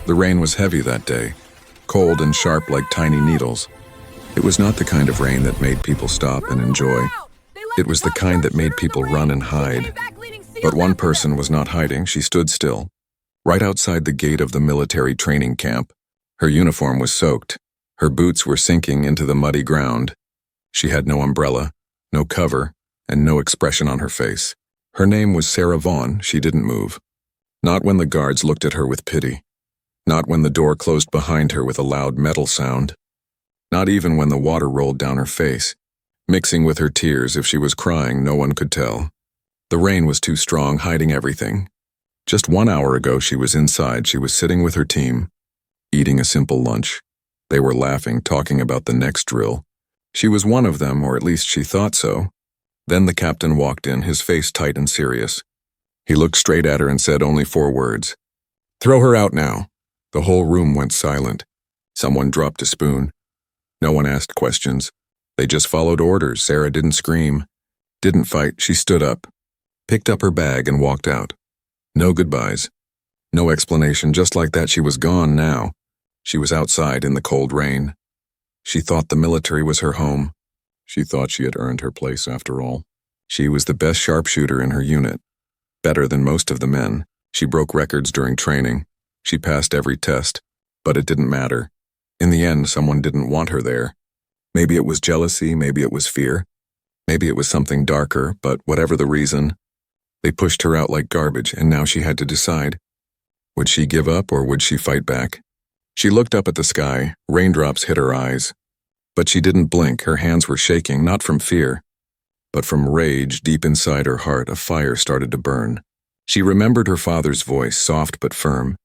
The rain was heavy that day, cold and sharp like tiny needles. It was not the kind of rain that made people stop and enjoy. It was the kind that made people run and hide. But one person was not hiding. She stood still, right outside the gate of the military training camp. Her uniform was soaked. Her boots were sinking into the muddy ground. She had no umbrella, no cover, and no expression on her face. Her name was Sarah Vaughn. She didn't move. Not when the guards looked at her with pity. Not when the door closed behind her with a loud metal sound. Not even when the water rolled down her face, mixing with her tears. If she was crying, no one could tell. The rain was too strong, hiding everything. Just 1 hour ago, she was inside. She was sitting with her team, eating a simple lunch. They were laughing, talking about the next drill. She was one of them, or at least she thought so. Then the captain walked in, his face tight and serious. He looked straight at her and said only 4 words. "Throw her out now." The whole room went silent. Someone dropped a spoon. No one asked questions. They just followed orders. Sarah didn't scream, didn't fight. She stood up, picked up her bag and walked out. No goodbyes. No explanation. Just like that, she was gone now. She was outside in the cold rain. She thought the military was her home. She thought she had earned her place after all. She was the best sharpshooter in her unit. Better than most of the men. She broke records during training. She passed every test. But it didn't matter. In the end, someone didn't want her there. Maybe it was jealousy, maybe it was fear. Maybe it was something darker, but whatever the reason, they pushed her out like garbage, and now she had to decide. Would she give up or would she fight back? She looked up at the sky. Raindrops hit her eyes. But she didn't blink. Her hands were shaking, not from fear, but from rage. Deep inside her heart, a fire started to burn. She remembered her father's voice, soft but firm.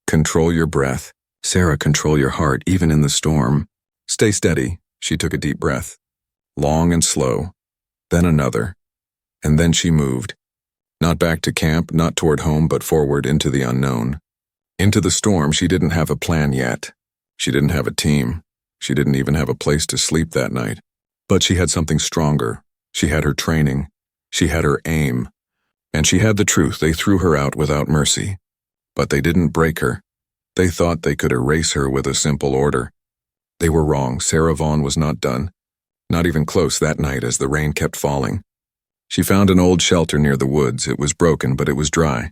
"Control your breath. Sarah, control your heart, even in the storm. Stay steady." She took a deep breath, long and slow, then another, and then she moved. Not back to camp, not toward home, but forward into the unknown. Into the storm. She didn't have a plan yet. She didn't have a team. She didn't even have a place to sleep that night. But she had something stronger. She had her training. She had her aim. And she had the truth. They threw her out without mercy. But they didn't break her. They thought they could erase her with a simple order. They were wrong. Sarah Vaughn was not done. Not even close that night as the rain kept falling. She found an old shelter near the woods. It was broken, but it was dry.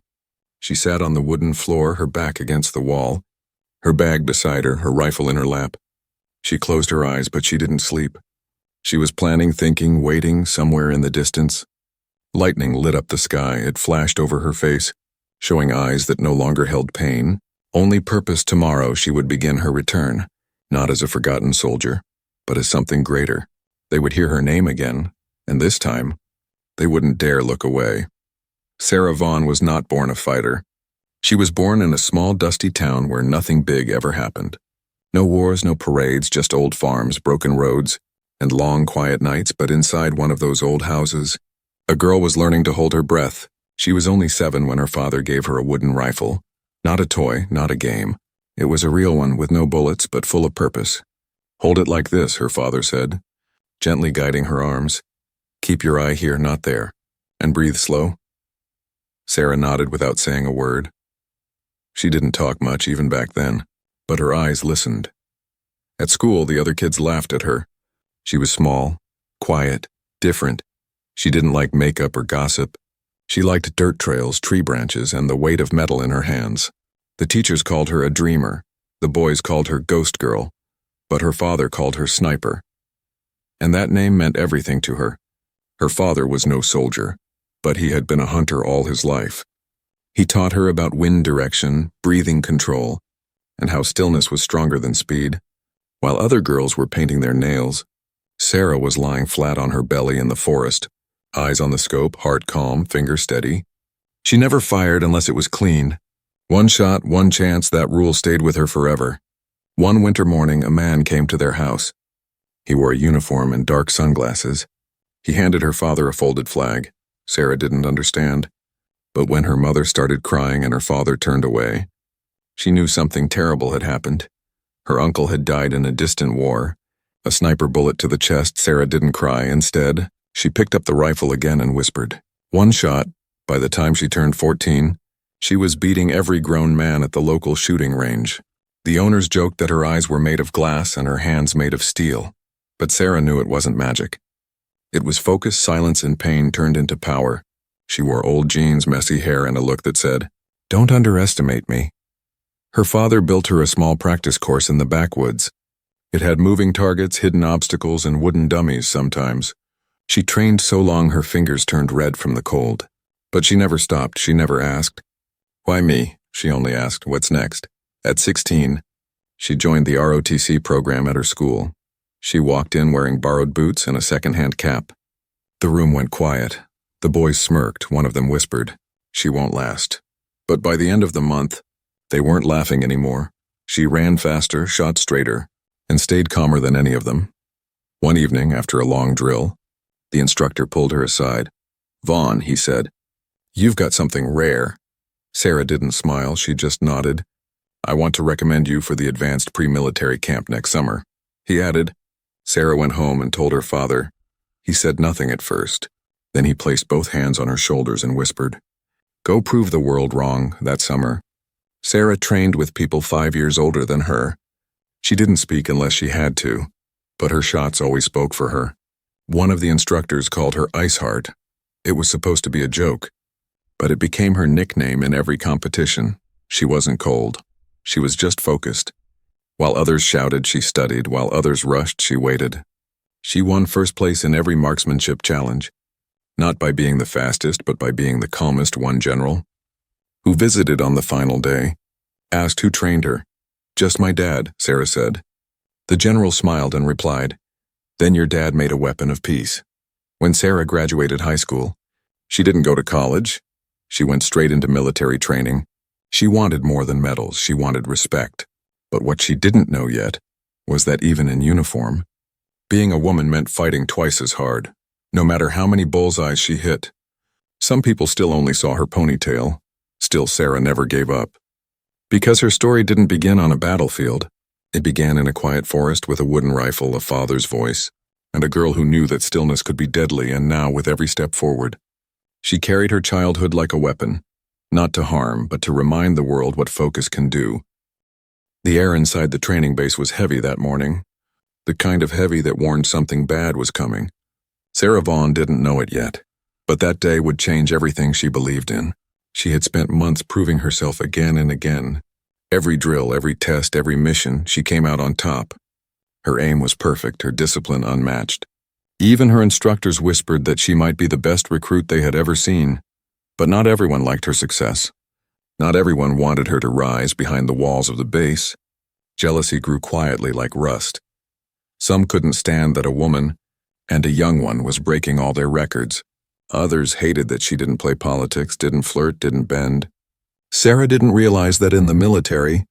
She sat on the wooden floor, her back against the wall, her bag beside her, her rifle in her lap. She closed her eyes, but she didn't sleep. She was planning, thinking, waiting somewhere in the distance. Lightning lit up the sky. It flashed over her face, showing eyes that no longer held pain, only purpose. Tomorrow she would begin her return, not as a forgotten soldier, but as something greater. They would hear her name again, and this time, they wouldn't dare look away. Sarah Vaughn was not born a fighter. She was born in a small, dusty town where nothing big ever happened. No wars, no parades, just old farms, broken roads, and long, quiet nights. But inside one of those old houses, a girl was learning to hold her breath. She was only 7 when her father gave her a wooden rifle. Not a toy, not a game. It was a real one with no bullets, but full of purpose. "Hold it like this," her father said, gently guiding her arms. "Keep your eye here, not there. And breathe slow." Sarah nodded without saying a word. She didn't talk much even back then, but her eyes listened. At school, the other kids laughed at her. She was small, quiet, different. She didn't like makeup or gossip. She liked dirt trails, tree branches, and the weight of metal in her hands. The teachers called her a dreamer. The boys called her Ghost Girl, but her father called her Sniper. And that name meant everything to her. Her father was no soldier, but he had been a hunter all his life. He taught her about wind direction, breathing control, and how stillness was stronger than speed. While other girls were painting their nails, Sarah was lying flat on her belly in the forest, eyes on the scope, heart calm, finger steady. She never fired unless it was clean. One shot, one chance, that rule stayed with her forever. One winter morning, a man came to their house. He wore a uniform and dark sunglasses. He handed her father a folded flag. Sarah didn't understand. But when her mother started crying and her father turned away, she knew something terrible had happened. Her uncle had died in a distant war. A sniper bullet to the chest. Sarah didn't cry. Instead, she picked up the rifle again and whispered. One shot. By the time she turned 14, She was beating every grown man at the local shooting range. The owners joked that her eyes were made of glass and her hands made of steel. But Sarah knew it wasn't magic. It was focus, silence, and pain turned into power. She wore old jeans, messy hair, and a look that said, "Don't underestimate me." Her father built her a small practice course in the backwoods. It had moving targets, hidden obstacles, and wooden dummies sometimes. She trained so long her fingers turned red from the cold. But she never stopped, she never asked. "Why me?" She only asked, "What's next?" At 16, she joined the ROTC program at her school. She walked in wearing borrowed boots and a second-hand cap. The room went quiet. The boys smirked, one of them whispered, "She won't last." But by the end of the month, they weren't laughing anymore. She ran faster, shot straighter, and stayed calmer than any of them. One evening, after a long drill, the instructor pulled her aside. "Vaughn," he said, "you've got something rare." Sarah didn't smile, she just nodded. "I want to recommend you for the advanced pre-military camp next summer," he added. Sarah went home and told her father. He said nothing at first. Then he placed both hands on her shoulders and whispered, "Go prove the world wrong that summer." Sarah trained with people 5 years older than her. She didn't speak unless she had to, but her shots always spoke for her. One of the instructors called her Ice Heart. It was supposed to be a joke, but it became her nickname in every competition. She wasn't cold. She was just focused. While others shouted, she studied. While others rushed, she waited. She won first place in every marksmanship challenge, not by being the fastest, but by being the calmest. One general, who visited on the final day, asked who trained her. "Just my dad," Sarah said. The general smiled and replied, "Then your dad made a weapon of peace." When Sarah graduated high school, she didn't go to college. She went straight into military training. She wanted more than medals, she wanted respect. But what she didn't know yet was that even in uniform, being a woman meant fighting twice as hard, no matter how many bullseyes she hit. Some people still only saw her ponytail. Still, Sarah never gave up. Because her story didn't begin on a battlefield. It began in a quiet forest with a wooden rifle, a father's voice, and a girl who knew that stillness could be deadly. And now, with every step forward, she carried her childhood like a weapon, not to harm, but to remind the world what focus can do. The air inside the training base was heavy that morning, the kind of heavy that warned something bad was coming. Sarah Vaughn didn't know it yet, but that day would change everything she believed in. She had spent months proving herself again and again. Every drill, every test, every mission, she came out on top. Her aim was perfect, her discipline unmatched. Even her instructors whispered that she might be the best recruit they had ever seen. But not everyone liked her success. Not everyone wanted her to rise behind the walls of the base. Jealousy grew quietly like rust. Some couldn't stand that a woman, and a young one, was breaking all their records. Others hated that she didn't play politics, didn't flirt, didn't bend. Sarah didn't realize that in the military,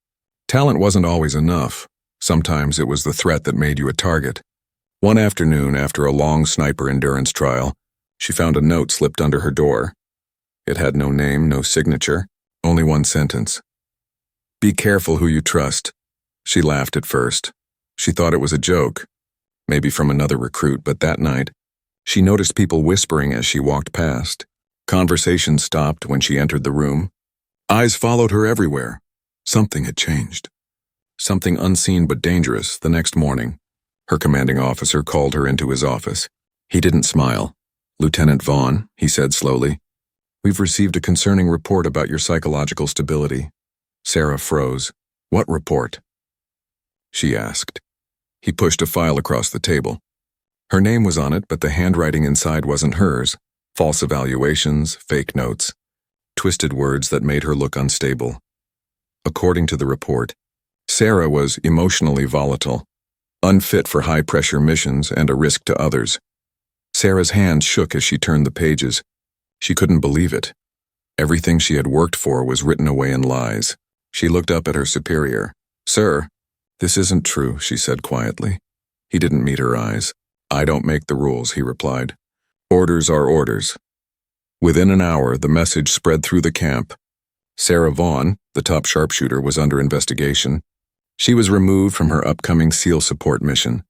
talent wasn't always enough. Sometimes it was the threat that made you a target. One afternoon, after a long sniper endurance trial, she found a note slipped under her door. It had no name, no signature, only one sentence. "Be careful who you trust." She laughed at first. She thought it was a joke, maybe from another recruit, but that night, she noticed people whispering as she walked past. Conversation stopped when she entered the room. Eyes followed her everywhere. Something had changed. Something unseen but dangerous. The next morning, her commanding officer called her into his office. He didn't smile. "Lieutenant Vaughn," he said slowly, "we've received a concerning report about your psychological stability." Sarah froze. "What report?" she asked. He pushed a file across the table. Her name was on it, but the handwriting inside wasn't hers. False evaluations, fake notes, twisted words that made her look unstable. According to the report, Sarah was emotionally volatile, unfit for high-pressure missions and a risk to others. Sarah's hands shook as she turned the pages. She couldn't believe it. Everything she had worked for was written away in lies. She looked up at her superior. "Sir, this isn't true," she said quietly. He didn't meet her eyes. "I don't make the rules," he replied. "Orders are orders." Within an hour, the message spread through the camp. Sarah Vaughn, the top sharpshooter, was under investigation. She was removed from her upcoming SEAL support mission.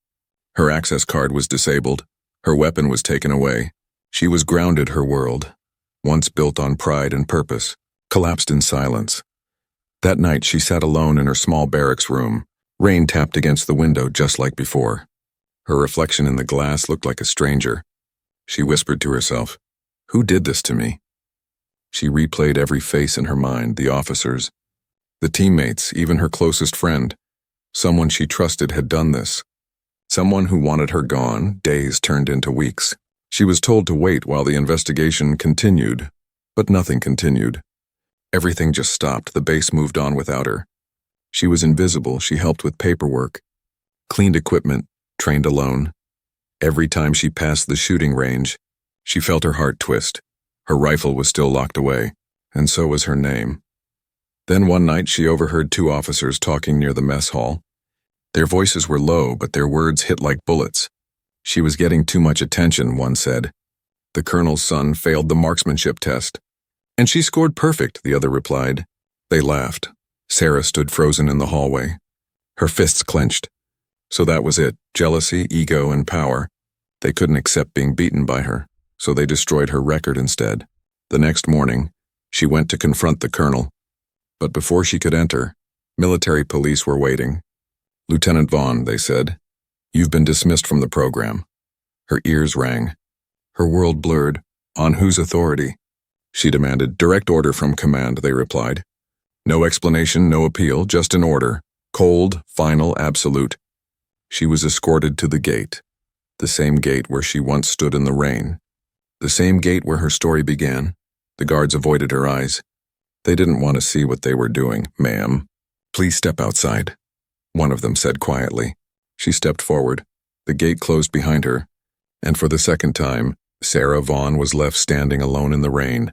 Her access card was disabled. Her weapon was taken away. She was grounded. Her world, once built on pride and purpose, collapsed in silence. That night she sat alone in her small barracks room. Rain tapped against the window just like before. Her reflection in the glass looked like a stranger. She whispered to herself, "Who did this to me?" She replayed every face in her mind, the officers, the teammates, even her closest friend. Someone she trusted had done this. Someone who wanted her gone. Days turned into weeks. She was told to wait while the investigation continued, but nothing continued. Everything just stopped. The base moved on without her. She was invisible. She helped with paperwork, cleaned equipment, trained alone. Every time she passed the shooting range, she felt her heart twist. Her rifle was still locked away, and so was her name. Then one night she overheard two officers talking near the mess hall. Their voices were low, but their words hit like bullets. She was getting too much attention, one said. The colonel's son failed the marksmanship test. And she scored perfect, the other replied. They laughed. Sarah stood frozen in the hallway. Her fists clenched. So that was it, jealousy, ego, and power. They couldn't accept being beaten by her, so they destroyed her record instead. The next morning, she went to confront the colonel. But before she could enter, military police were waiting. "Lieutenant Vaughn," they said, "you've been dismissed from the program." Her ears rang. Her world blurred. On whose authority? She demanded. "Direct order from command," they replied. No explanation, no appeal, just an order. Cold, final, absolute. She was escorted to the gate. The same gate where she once stood in the rain. The same gate where her story began. The guards avoided her eyes. They didn't want to see what they were doing. "Ma'am, please step outside," one of them said quietly. She stepped forward. The gate closed behind her, and for the second time, Sarah Vaughn was left standing alone in the rain.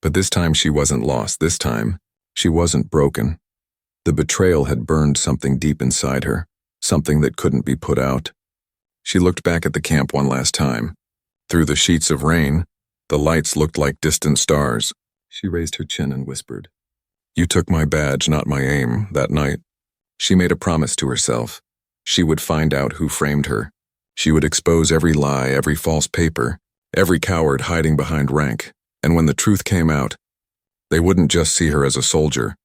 But this time she wasn't lost. This time, she wasn't broken. The betrayal had burned something deep inside her, something that couldn't be put out. She looked back at the camp one last time. Through the sheets of rain, the lights looked like distant stars. She raised her chin and whispered, "You took my badge, not my aim," that night. She made a promise to herself. She would find out who framed her. She would expose every lie, every false paper, every coward hiding behind rank. And when the truth came out, they wouldn't just see her as a soldier.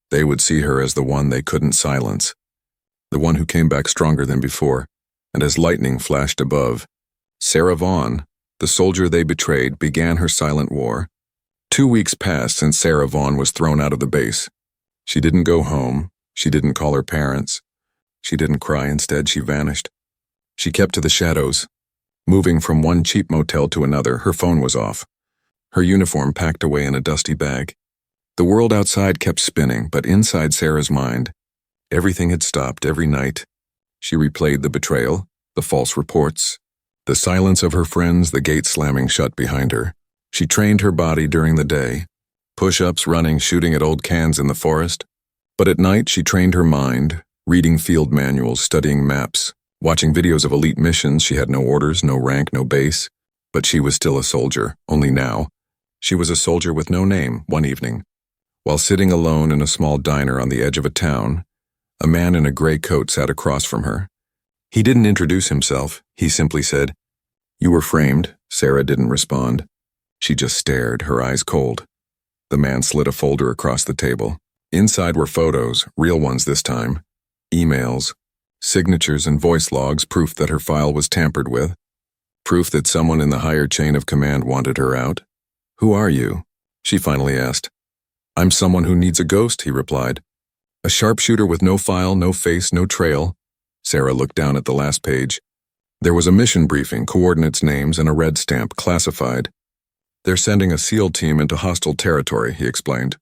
They would see her as the one they couldn't silence. The one who came back stronger than before. And as lightning flashed above, Sarah Vaughn, the soldier they betrayed, began her silent war. 2 weeks passed since Sarah Vaughn was thrown out of the base. She didn't go home. She didn't call her parents. She didn't cry. Instead, she vanished. She kept to the shadows. Moving from one cheap motel to another, her phone was off. Her uniform packed away in a dusty bag. The world outside kept spinning, but inside Sarah's mind, everything had stopped. Every night, she replayed the betrayal, the false reports, the silence of her friends, the gate slamming shut behind her. She trained her body during the day, push-ups, running, shooting at old cans in the forest. But at night, she trained her mind, reading field manuals, studying maps, watching videos of elite missions. She had no orders, no rank, no base, but she was still a soldier, only now. She was a soldier with no name. One evening, while sitting alone in a small diner on the edge of a town, a man in a gray coat sat across from her. He didn't introduce himself. He simply said, "You were framed." Sarah didn't respond. She just stared, her eyes cold. The man slid a folder across the table. Inside were photos, real ones this time, emails, signatures and voice logs, proof that her file was tampered with, proof that someone in the higher chain of command wanted her out. "Who are you?" she finally asked. "I'm someone who needs a ghost," he replied. "A sharpshooter with no file, no face, no trail." Sarah looked down at the last page. There was a mission briefing, coordinates, names, and a red stamp, classified. "They're sending a SEAL team into hostile territory," he explained.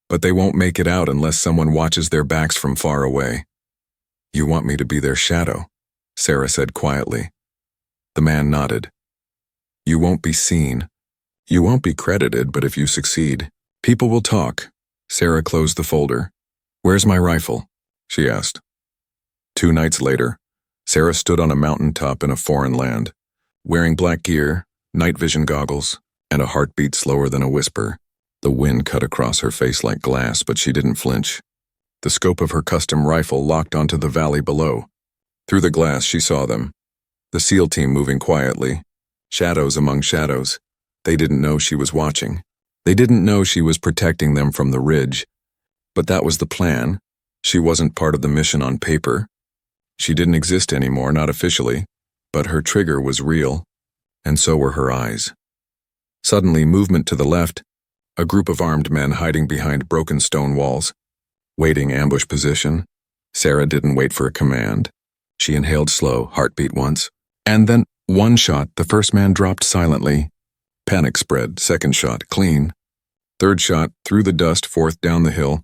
"But they won't make it out unless someone watches their backs from far away." "You want me to be their shadow?" Sarah said quietly. The man nodded. "You won't be seen. You won't be credited, but if you succeed, people will talk." Sarah closed the folder. "Where's my rifle?" she asked. 2 nights later, Sarah stood on a mountaintop in a foreign land, wearing black gear, night vision goggles, and a heartbeat slower than a whisper. The wind cut across her face like glass, but she didn't flinch. The scope of her custom rifle locked onto the valley below. Through the glass, she saw them. The SEAL team moving quietly. Shadows among shadows. They didn't know she was watching. They didn't know she was protecting them from the ridge. But that was the plan. She wasn't part of the mission on paper. She didn't exist anymore, not officially, but her trigger was real, and so were her eyes. Suddenly, movement to the left, a group of armed men hiding behind broken stone walls. Waiting ambush position. Sarah didn't wait for a command. She inhaled slow, heartbeat once. And then, one shot, the first man dropped silently. Panic spread, second shot, clean. Third shot, through the dust, fourth down the hill.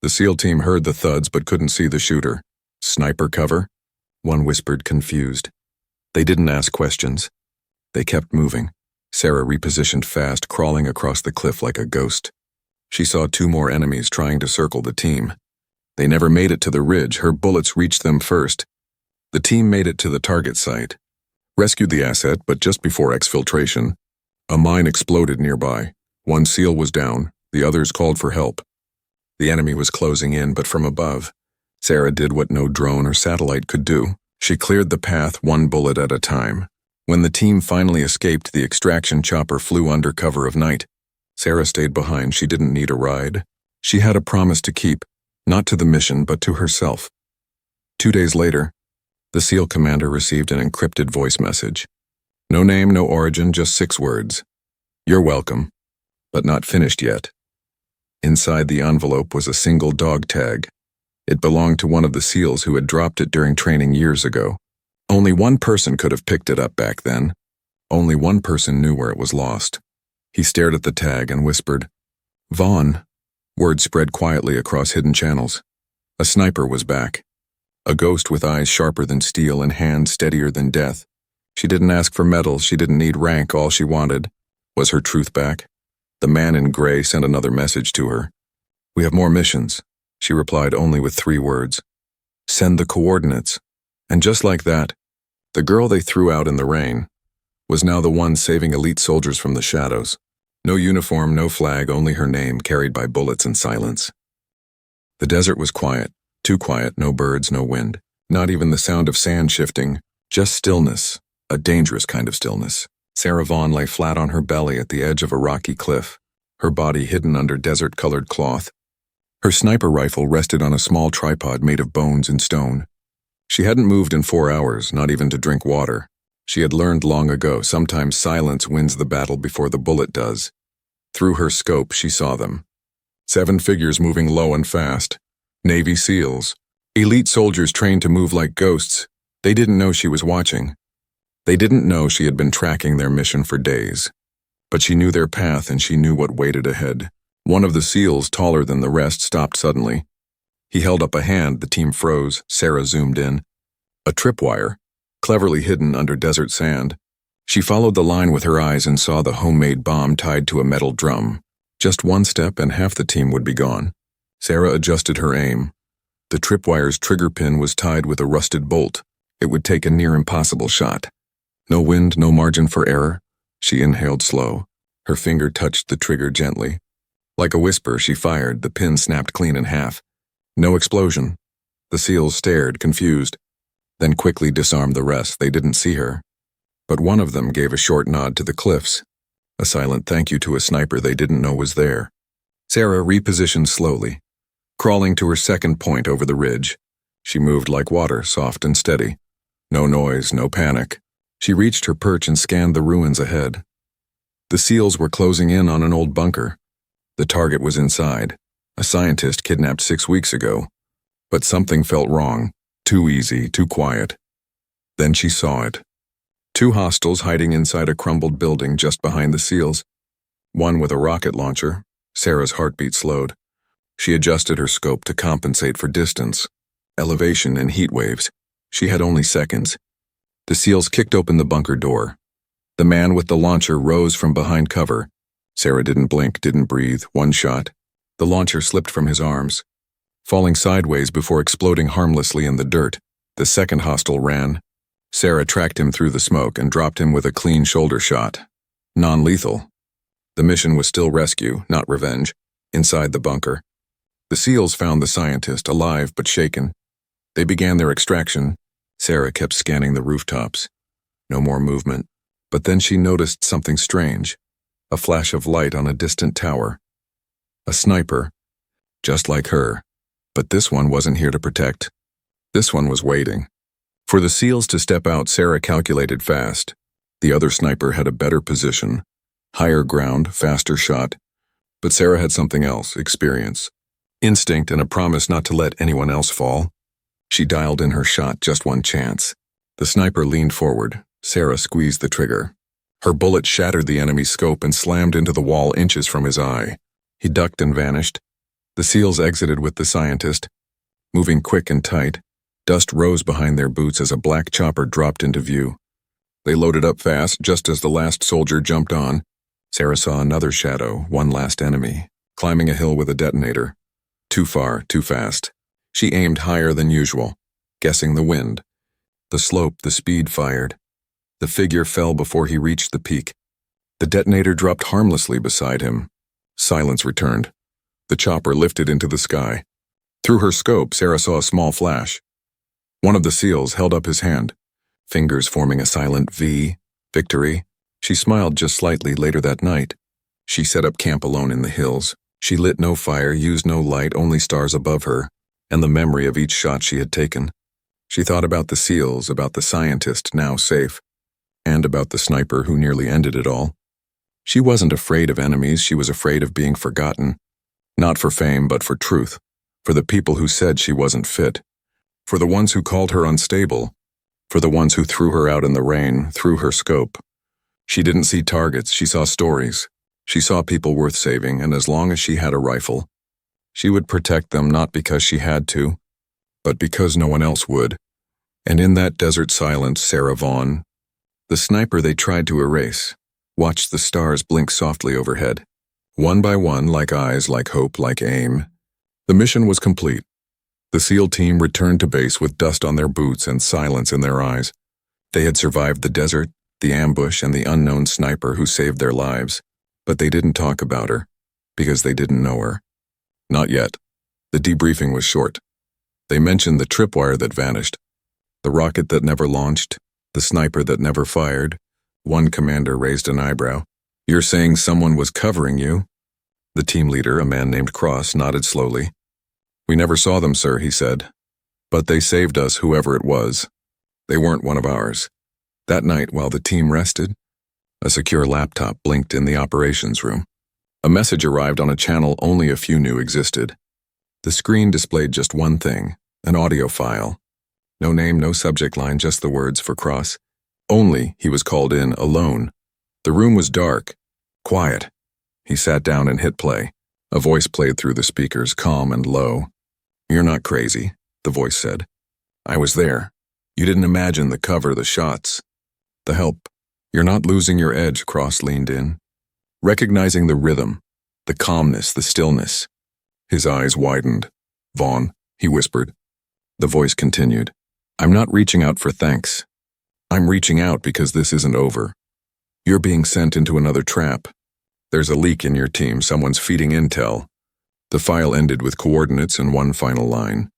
The SEAL team heard the thuds but couldn't see the shooter. Sniper cover? One whispered, confused. They didn't ask questions. They kept moving. Sarah repositioned fast, crawling across the cliff like a ghost. She saw two more enemies trying to circle the team. They never made it to the ridge. Her bullets reached them first. The team made it to the target site. Rescued the asset, but just before exfiltration, a mine exploded nearby. One SEAL was down. The others called for help. The enemy was closing in, but from above. Sarah did what no drone or satellite could do. She cleared the path one bullet at a time. When the team finally escaped, the extraction chopper flew under cover of night. Sarah stayed behind. She didn't need a ride. She had a promise to keep, not to the mission, but to herself. 2 days later, the SEAL commander received an encrypted voice message. No name, no origin, just 6 words. You're welcome, but not finished yet. Inside the envelope was a single dog tag. It belonged to one of the SEALs who had dropped it during training years ago. Only one person could have picked it up back then. Only one person knew where it was lost. He stared at the tag and whispered, Vaughn. Word spread quietly across hidden channels. A sniper was back. A ghost with eyes sharper than steel and hands steadier than death. She didn't ask for medals, she didn't need rank, all she wanted was her truth back. The man in gray sent another message to her. We have more missions. She replied only with 3 words. Send the coordinates. And just like that, the girl they threw out in the rain was now the one saving elite soldiers from the shadows. No uniform, no flag, only her name carried by bullets and silence. The desert was quiet, too quiet, no birds, no wind, not even the sound of sand shifting, just stillness, a dangerous kind of stillness. Sarah Vaughn lay flat on her belly at the edge of a rocky cliff, her body hidden under desert-colored cloth. Her sniper rifle rested on a small tripod made of bones and stone. She hadn't moved in 4 hours, not even to drink water. She had learned long ago, sometimes silence wins the battle before the bullet does. Through her scope, she saw them. 7 figures moving low and fast. Navy SEALs. Elite soldiers trained to move like ghosts. They didn't know she was watching. They didn't know she had been tracking their mission for days. But she knew their path and she knew what waited ahead. One of the SEALs, taller than the rest, stopped suddenly. He held up a hand, the team froze, Sarah zoomed in. A tripwire, cleverly hidden under desert sand. She followed the line with her eyes and saw the homemade bomb tied to a metal drum. Just 1 step and half the team would be gone. Sarah adjusted her aim. The tripwire's trigger pin was tied with a rusted bolt. It would take a near impossible shot. No wind, no margin for error. She inhaled slow. Her finger touched the trigger gently. Like a whisper, she fired. The pin snapped clean in half. No explosion. The SEALs stared, confused, then quickly disarmed the rest. They didn't see her. But one of them gave a short nod to the cliffs, a silent thank you to a sniper they didn't know was there. Sarah repositioned slowly, crawling to her second point over the ridge. She moved like water, soft and steady. No noise, no panic. She reached her perch and scanned the ruins ahead. The SEALs were closing in on an old bunker. The target was inside, a scientist kidnapped 6 weeks ago. But something felt wrong, too easy, too quiet. Then she saw it. 2 hostiles hiding inside a crumbled building just behind the SEALs. One with a rocket launcher. Sarah's heartbeat slowed. She adjusted her scope to compensate for distance, elevation, and heat waves. She had only seconds. The SEALs kicked open the bunker door. The man with the launcher rose from behind cover. Sarah didn't blink, didn't breathe. 1 shot. The launcher slipped from his arms, falling sideways before exploding harmlessly in the dirt. The second hostile ran. Sarah tracked him through the smoke and dropped him with a clean shoulder shot. Non-lethal. The mission was still rescue, not revenge, inside the bunker. The SEALs found the scientist, alive but shaken. They began their extraction. Sarah kept scanning the rooftops. No more movement. But then she noticed something strange. a flash of light on a distant tower. A sniper, just like her. But this one wasn't here to protect. This one was waiting. For the SEALs to step out, Sarah calculated fast. The other sniper had a better position, higher ground, faster shot. But Sarah had something else, experience, instinct, and a promise not to let anyone else fall. She dialed in her shot, just one chance. The sniper leaned forward. Sarah squeezed the trigger. Her bullet shattered the enemy's scope and slammed into the wall inches from his eye. He ducked and vanished. The SEALs exited with the scientist. Moving quick and tight, dust rose behind their boots as a black chopper dropped into view. They loaded up fast just as the last soldier jumped on. Sarah saw another shadow, one last enemy, climbing a hill with a detonator. Too far, too fast. She aimed higher than usual, guessing the wind. The slope, the speed fired. The figure fell before he reached the peak. The detonator dropped harmlessly beside him. Silence returned. The chopper lifted into the sky. Through her scope, Sarah saw a small flash. One of the SEALs held up his hand, fingers forming a silent V, victory. She smiled just slightly later that night. She set up camp alone in the hills. She lit no fire, used no light, only stars above her, and the memory of each shot she had taken. She thought about the SEALs, about the scientist, now safe, and about the sniper who nearly ended it all. She wasn't afraid of enemies, she was afraid of being forgotten. Not for fame, but for truth. For the people who said she wasn't fit. For the ones who called her unstable. For the ones who threw her out in the rain, through her scope. She didn't see targets, she saw stories. She saw people worth saving, and as long as she had a rifle, she would protect them not because she had to, but because no one else would. And in that desert silence, Sarah Vaughn, the sniper they tried to erase, watched the stars blink softly overhead. One by one, like eyes, like hope, like aim. The mission was complete. The SEAL team returned to base with dust on their boots and silence in their eyes. They had survived the desert, the ambush, and the unknown sniper who saved their lives, but they didn't talk about her, because they didn't know her. Not yet. The debriefing was short. They mentioned the tripwire that vanished, the rocket that never launched, the sniper that never fired. One commander raised an eyebrow. "You're saying someone was covering you?" The team leader, a man named Cross, nodded slowly. "We never saw them, sir," he said. "But they saved us, whoever it was. They weren't one of ours." That night, while the team rested, a secure laptop blinked in the operations room. A message arrived on a channel only a few knew existed. The screen displayed just one thing, an audio file. No name, no subject line, just the words for Cross. Only he was called in alone. The room was dark, quiet. He sat down and hit play. A voice played through the speakers, calm and low. "You're not crazy," the voice said. "I was there. You didn't imagine the cover, the shots, the help. You're not losing your edge," Cross leaned in, recognizing the rhythm, the calmness, the stillness. His eyes widened. "Vaughn," he whispered. The voice continued. "I'm not reaching out for thanks. I'm reaching out because this isn't over. You're being sent into another trap. There's a leak in your team, someone's feeding intel." The file ended with coordinates and one final line.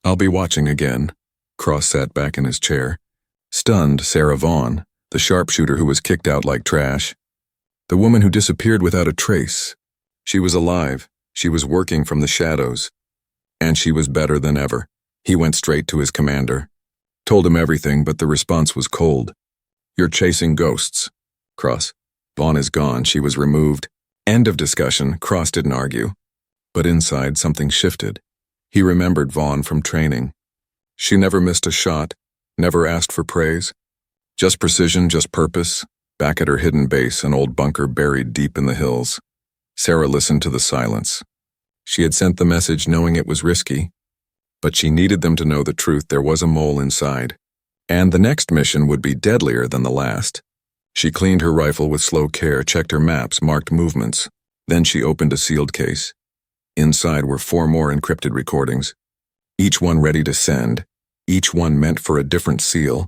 "I'll be watching again." Cross sat back in his chair. Stunned, Sarah Vaughn, the sharpshooter who was kicked out like trash. The woman who disappeared without a trace. She was alive. She was working from the shadows. And she was better than ever. He went straight to his commander. Told him everything, but the response was cold. "You're chasing ghosts." Cross. "Vaughn is gone. She was removed." End of discussion. Cross didn't argue. But inside, something shifted. He remembered Vaughn from training. She never missed a shot, never asked for praise. Just precision, just purpose. Back at her hidden base, an old bunker buried deep in the hills. Sarah listened to the silence. She had sent the message knowing it was risky. But she needed them to know the truth. There was a mole inside. And the next mission would be deadlier than the last. She cleaned her rifle with slow care, checked her maps, marked movements. Then she opened a sealed case. Inside were 4 more encrypted recordings. Each one ready to send. Each one meant for a different SEAL.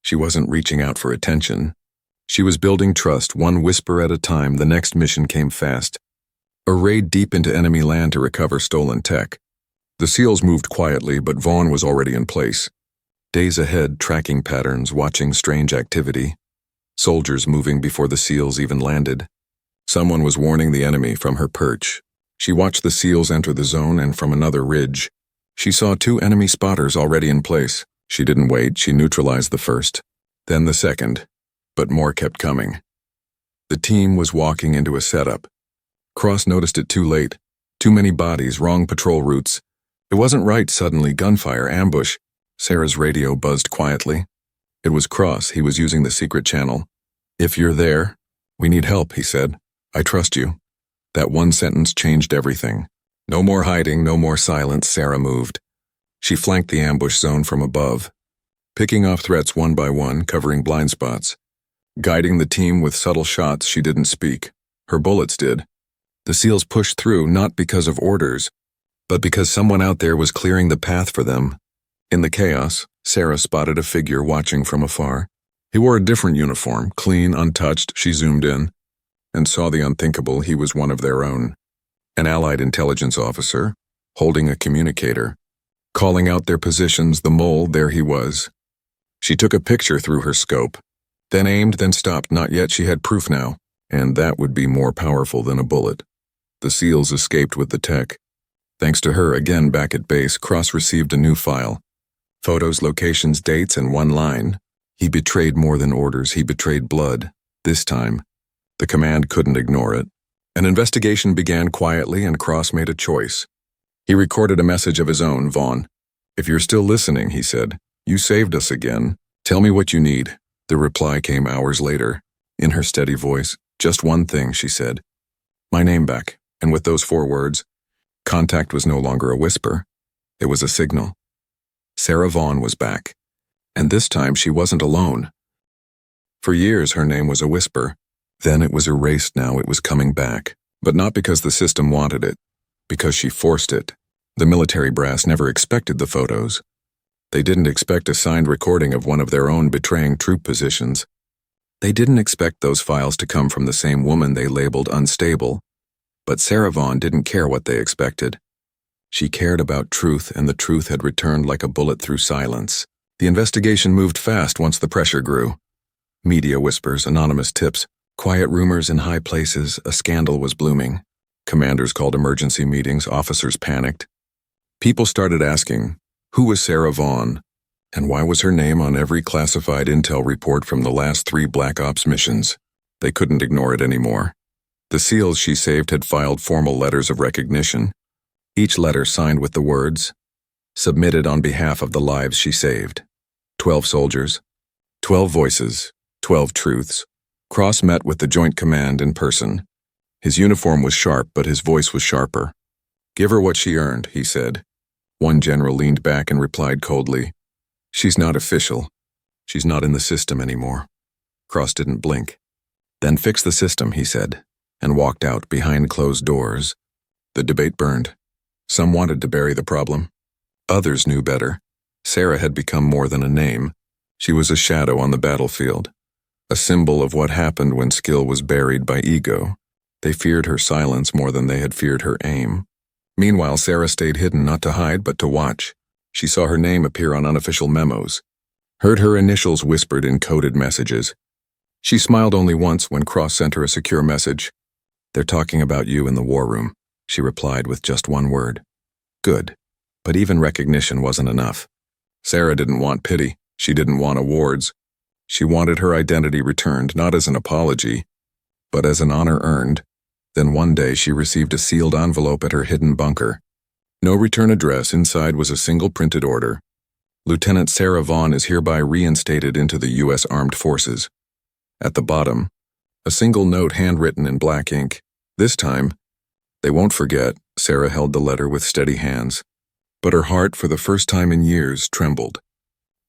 She wasn't reaching out for attention. She was building trust, one whisper at a time. The next mission came fast. A raid deep into enemy land to recover stolen tech. The SEALs moved quietly, but Vaughn was already in place. Days ahead, tracking patterns, watching strange activity. Soldiers moving before the SEALs even landed. Someone was warning the enemy from her perch. She watched the SEALs enter the zone, and from another ridge, she saw 2 enemy spotters already in place. She didn't wait, she neutralized the first, then the second, but more kept coming. The team was walking into a setup. Cross noticed it too late. Too many bodies, wrong patrol routes. It wasn't right. Suddenly, gunfire, ambush. Sarah's radio buzzed quietly. It was Cross. He was using the secret channel. "If you're there, we need help," he said. "I trust you." That one sentence changed everything. No more hiding, no more silence. Sarah moved. She flanked the ambush zone from above, picking off threats one by one, covering blind spots. Guiding the team with subtle shots. She didn't speak. Her bullets did. The SEALs pushed through, not because of orders, but because someone out there was clearing the path for them. In the chaos, Sarah spotted a figure watching from afar. He wore a different uniform, clean, untouched. She zoomed in and saw the unthinkable. He was one of their own. An Allied intelligence officer, holding a communicator, calling out their positions. The mole, there he was. She took a picture through her scope, then aimed, then stopped. Not yet. She had proof now, and that would be more powerful than a bullet. The SEALs escaped with the tech. Thanks to her, again back at base, Cross received a new file. Photos, locations, dates, and one line. He betrayed more than orders. He betrayed blood. This time, the command couldn't ignore it. An investigation began quietly, and Cross made a choice. He recorded a message of his own. "Vaughn, if you're still listening," he said, "you saved us again. Tell me what you need." The reply came hours later, in her steady voice. "Just one thing," she said. "My name back." And with those 4 words, contact was no longer a whisper. It was a signal. Sarah Vaughn was back. And this time she wasn't alone. For years her name was a whisper. Then it was erased. Now it was coming back. But not because the system wanted it. Because she forced it. The military brass never expected the photos. They didn't expect a signed recording of one of their own betraying troop positions. They didn't expect those files to come from the same woman they labeled unstable. But Sarah Vaughn didn't care what they expected. She cared about truth, and the truth had returned like a bullet through silence. The investigation moved fast once the pressure grew. Media whispers, anonymous tips, quiet rumors in high places. A scandal was blooming. Commanders called emergency meetings. Officers panicked. People started asking, who was Sarah Vaughn? And why was her name on every classified intel report from the last 3 Black Ops missions? They couldn't ignore it anymore. The SEALs she saved had filed formal letters of recognition, each letter signed with the words, "Submitted on behalf of the lives she saved." 12 soldiers, 12 voices, 12 truths. Cross met with the Joint Command in person. His uniform was sharp, but his voice was sharper. "Give her what she earned," he said. One general leaned back and replied coldly, "She's not official. She's not in the system anymore." Cross didn't blink. "Then fix the system," he said, and walked out behind closed doors. The debate burned. Some wanted to bury the problem. Others knew better. Sarah had become more than a name. She was a shadow on the battlefield, a symbol of what happened when skill was buried by ego. They feared her silence more than they had feared her aim. Meanwhile, Sarah stayed hidden, not to hide, but to watch. She saw her name appear on unofficial memos, heard her initials whispered in coded messages. She smiled only once when Cross sent her a secure message. "They're talking about you in the war room," she replied with just one word. Good. But even recognition wasn't enough. Sarah didn't want pity. She didn't want awards. She wanted her identity returned, not as an apology, but as an honor earned. Then one day she received a sealed envelope at her hidden bunker. No return address. Inside was a single printed order. "Lieutenant Sarah Vaughn is hereby reinstated into the U.S. Armed Forces." At the bottom, a single note handwritten in black ink. This time, "They won't forget." Sarah held the letter with steady hands, but her heart, for the first time in years, trembled.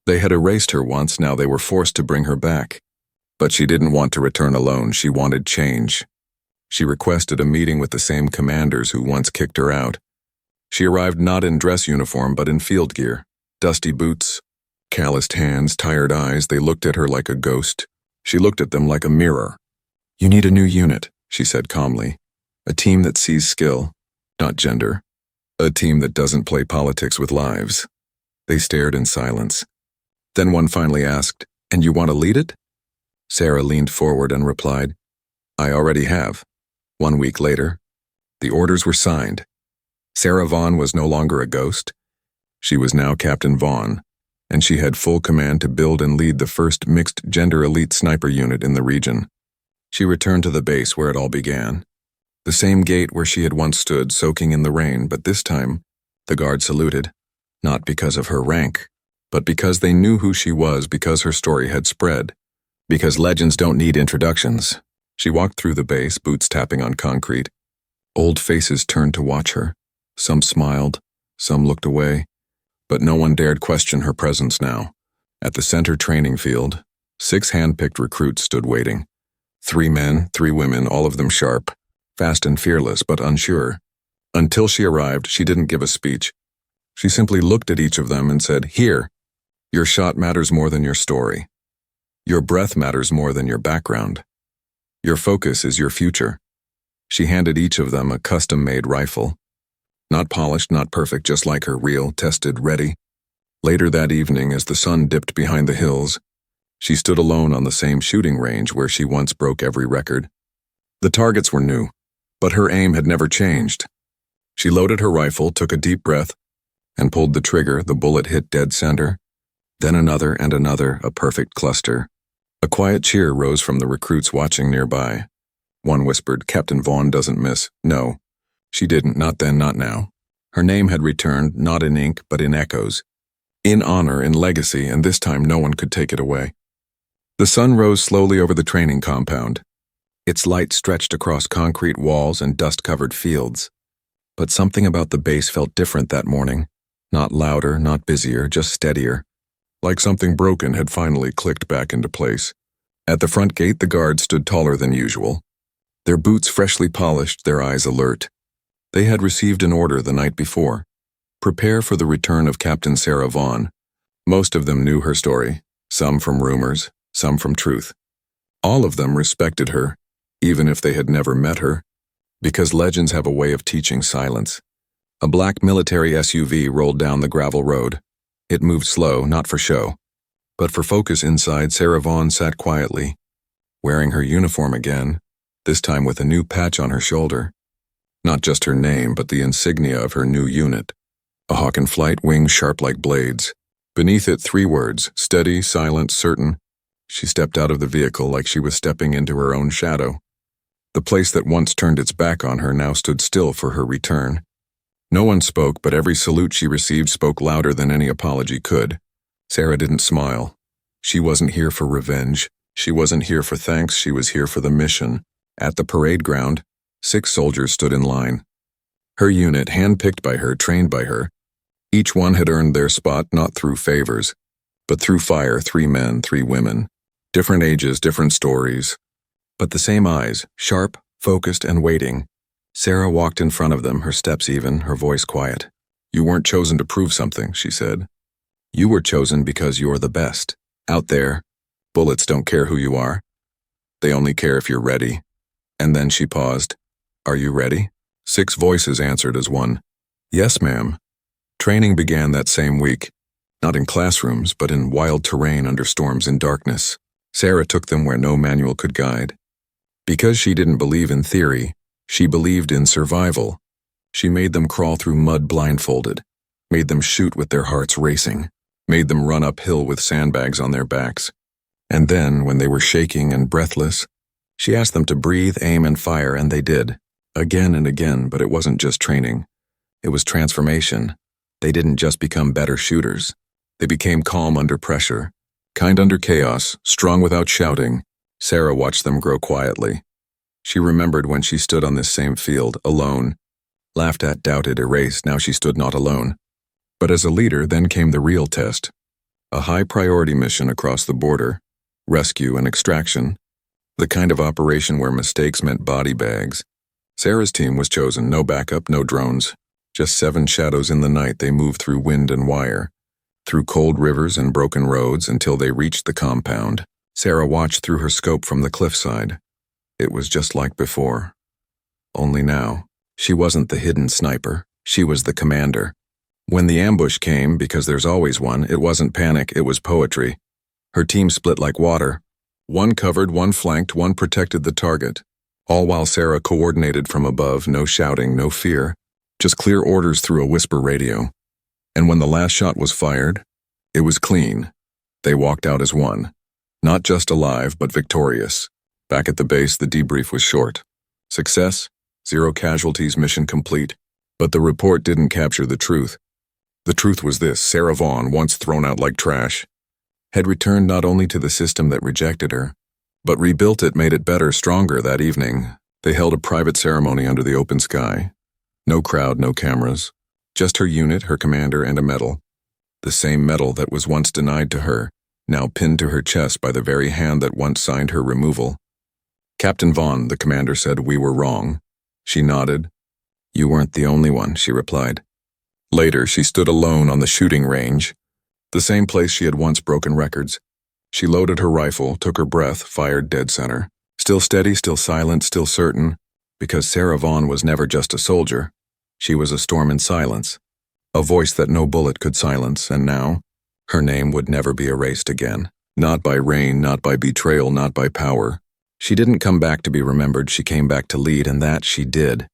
They had erased her once, now they were forced to bring her back. But she didn't want to return alone. She wanted change. She requested a meeting with the same commanders who once kicked her out. She arrived not in dress uniform, but in field gear. Dusty boots, calloused hands, tired eyes. They looked at her like a ghost. She looked at them like a mirror. "You need a new unit," she said calmly. "A team that sees skill, not gender. A team that doesn't play politics with lives." They stared in silence. Then one finally asked, "And you want to lead it?" Sarah leaned forward and replied, "I already have." 1 week later, the orders were signed. Sarah Vaughn was no longer a ghost. She was now Captain Vaughn, and she had full command to build and lead the first mixed-gender elite sniper unit in the region. She returned to the base where it all began. The same gate where she had once stood soaking in the rain, but this time, the guard saluted, not because of her rank, but because they knew who she was, because her story had spread, because legends don't need introductions. She walked through the base, boots tapping on concrete. Old faces turned to watch her. Some smiled, some looked away, but no one dared question her presence now. At the center training field, 6 hand-picked recruits stood waiting. 3 men, 3 women, all of them sharp, fast and fearless, but unsure. Until she arrived, she didn't give a speech. She simply looked at each of them and said, "Here, your shot matters more than your story. Your breath matters more than your background. Your focus is your future." She handed each of them a custom-made rifle. Not polished, not perfect, just like her, real, tested, ready. Later that evening, as the sun dipped behind the hills, she stood alone on the same shooting range where she once broke every record. The targets were new, but her aim had never changed. She loaded her rifle, took a deep breath, and pulled the trigger. The bullet hit dead center. Then another and another, a perfect cluster. A quiet cheer rose from the recruits watching nearby. One whispered, "Captain Vaughn doesn't miss." No, she didn't, not then, not now. Her name had returned, not in ink, but in echoes. In honor, in legacy, and this time no one could take it away. The sun rose slowly over the training compound. Its light stretched across concrete walls and dust-covered fields. But something about the base felt different that morning. Not louder, not busier, just steadier. Like something broken had finally clicked back into place. At the front gate, the guards stood taller than usual. Their boots freshly polished, their eyes alert. They had received an order the night before. Prepare for the return of Captain Sarah Vaughn. Most of them knew her story, some from rumors, some from truth. All of them respected her, even if they had never met her, because legends have a way of teaching silence. A black military SUV rolled down the gravel road. It moved slow, not for show, but for focus. Inside, Sarah Vaughn sat quietly, wearing her uniform again, this time with a new patch on her shoulder. Not just her name, but the insignia of her new unit. A hawk in flight, wings sharp like blades. Beneath it, 3 words, steady, silent, certain. She stepped out of the vehicle like she was stepping into her own shadow. The place that once turned its back on her now stood still for her return. No one spoke, but every salute she received spoke louder than any apology could. Sarah didn't smile. She wasn't here for revenge. She wasn't here for thanks. She was here for the mission. At the parade ground, 6 soldiers stood in line. Her unit, handpicked by her, trained by her. Each one had earned their spot not through favors, but through fire. 3 men, 3 women. Different ages, different stories. But the same eyes, sharp, focused, and waiting. Sarah walked in front of them, her steps even, her voice quiet. "You weren't chosen to prove something," she said. "You were chosen because you're the best. Out there, bullets don't care who you are. They only care if you're ready." And then she paused. "Are you ready?" 6 voices answered as one. "Yes, ma'am." Training began that same week. Not in classrooms, but in wild terrain under storms in darkness. Sarah took them where no manual could guide. Because she didn't believe in theory, she believed in survival. She made them crawl through mud blindfolded, made them shoot with their hearts racing, made them run uphill with sandbags on their backs. And then, when they were shaking and breathless, she asked them to breathe, aim, and fire, and they did. Again and again, but it wasn't just training. It was transformation. They didn't just become better shooters. They became calm under pressure, kind under chaos, strong without shouting. Sarah watched them grow quietly. She remembered when she stood on this same field, alone. Laughed at, doubted, erased, now she stood not alone. But as a leader, then came the real test. A high-priority mission across the border, rescue and extraction, the kind of operation where mistakes meant body bags. Sarah's team was chosen, no backup, no drones. Just 7 shadows in the night. They moved through wind and wire, through cold rivers and broken roads until they reached the compound. Sarah watched through her scope from the cliffside. It was just like before. Only now, she wasn't the hidden sniper. She was the commander. When the ambush came, because there's always one, it wasn't panic, it was poetry. Her team split like water. One covered, one flanked, one protected the target. All while Sarah coordinated from above, no shouting, no fear, just clear orders through a whisper radio. And when the last shot was fired, it was clean. They walked out as one. Not just alive, but victorious. Back at the base, the debrief was short. Success, 0 casualties, mission complete. But the report didn't capture the truth. The truth was this: Sarah Vaughn, once thrown out like trash, had returned not only to the system that rejected her, but rebuilt it, made it better, stronger. That evening, they held a private ceremony under the open sky. No crowd, no cameras. Just her unit, her commander, and a medal. The same medal that was once denied to her, now pinned to her chest by the very hand that once signed her removal. "Captain Vaughn," the commander said, "we were wrong." She nodded. "You weren't the only one," she replied. Later, she stood alone on the shooting range, the same place she had once broken records. She loaded her rifle, took her breath, fired dead center. Still steady, still silent, still certain, because Sarah Vaughn was never just a soldier. She was a storm in silence, a voice that no bullet could silence, and now, her name would never be erased again. Not by rain, not by betrayal, not by power. She didn't come back to be remembered, she came back to lead, and that she did.